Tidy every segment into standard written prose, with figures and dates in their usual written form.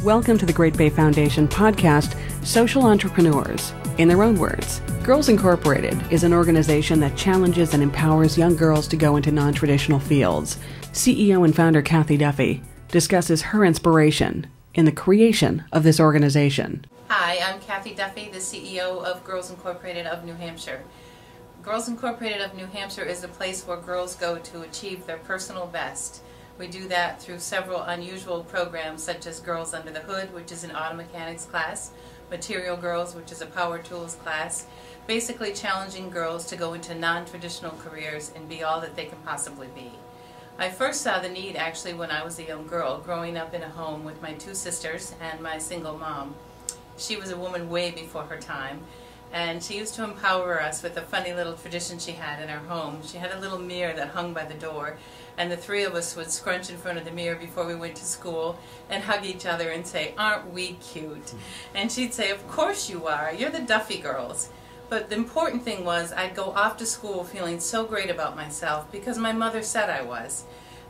Welcome to the Great Bay Foundation podcast, Social Entrepreneurs. In their own words, Girls Incorporated is an organization that challenges and empowers young girls to go into non-traditional fields. CEO and founder Cathy Duffy discusses her inspiration in the creation of this organization. Hi, I'm Cathy Duffy, the CEO of Girls Incorporated of New Hampshire. Girls Incorporated of New Hampshire is a place where girls go to achieve their personal best. We do that through several unusual programs such as Girls Under the Hood, which is an auto mechanics class, Material Girls, which is a power tools class, basically challenging girls to go into non-traditional careers and be all that they can possibly be. I first saw the need actually when I was a young girl, growing up in a home with my two sisters and my single mom. She was a woman way before her time, and she used to empower us with a funny little tradition she had in our home. She had a little mirror that hung by the door, and the three of us would scrunch in front of the mirror before we went to school and hug each other and say, "Aren't we cute?" And she'd say, "Of course you are. You're the Duffy girls." But the important thing was I'd go off to school feeling so great about myself because my mother said I was.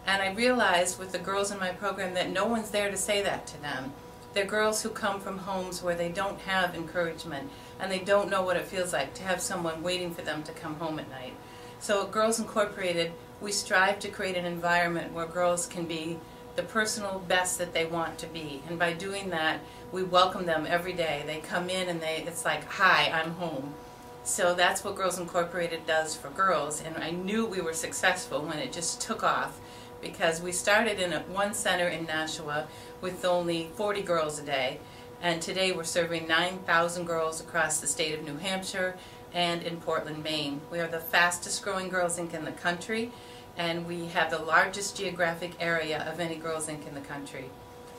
And I realized with the girls in my program that no one's there to say that to them. They're girls who come from homes where they don't have encouragement and they don't know what it feels like to have someone waiting for them to come home at night. So at Girls Incorporated, we strive to create an environment where girls can be the personal best that they want to be. And by doing that, we welcome them every day. They come in and it's like, "Hi, I'm home." So that's what Girls Incorporated does for girls. And I knew we were successful when it just took off, because we started in one center in Nashua with only 40 girls a day, and today we're serving 9,000 girls across the state of New Hampshire and in Portland, Maine. We are the fastest growing Girls Inc. in the country, and we have the largest geographic area of any Girls Inc. in the country.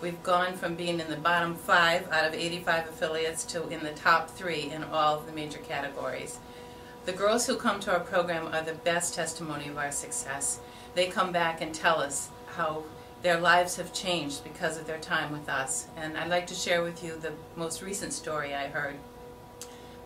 We've gone from being in the bottom 5 out of 85 affiliates to in the top 3 in all of the major categories. The girls who come to our program are the best testimony of our success. They come back and tell us how their lives have changed because of their time with us. And I'd like to share with you the most recent story I heard.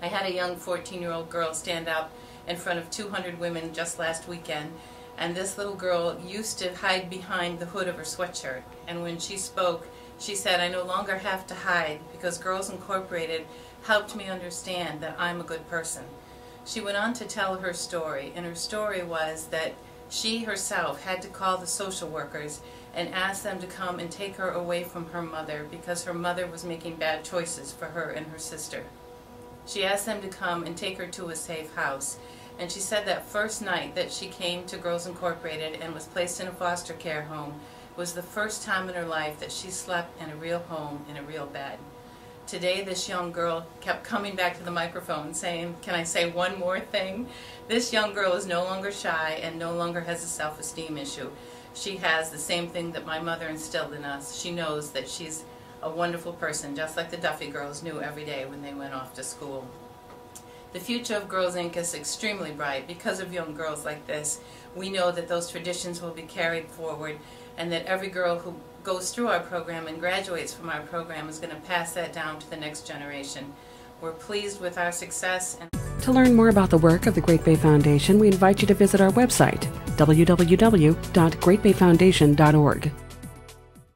I had a young 14-year-old girl stand up in front of 200 women just last weekend, and this little girl used to hide behind the hood of her sweatshirt. And when she spoke, she said, "I no longer have to hide because Girls Incorporated helped me understand that I'm a good person." She went on to tell her story, and her story was that she herself had to call the social workers and ask them to come and take her away from her mother because her mother was making bad choices for her and her sister. She asked them to come and take her to a safe house. And she said that first night that she came to Girls Incorporated and was placed in a foster care home was the first time in her life that she slept in a real home, in a real bed. Today, this young girl kept coming back to the microphone saying, "Can I say one more thing?" This young girl is no longer shy and no longer has a self-esteem issue. She has the same thing that my mother instilled in us. She knows that she's a wonderful person, just like the Duffy girls knew every day when they went off to school. The future of Girls Inc. is extremely bright because of young girls like this. We know that those traditions will be carried forward, and that every girl who goes through our program and graduates from our program is going to pass that down to the next generation. We're pleased with our success. To learn more about the work of the Great Bay Foundation, we invite you to visit our website, www.greatbayfoundation.org.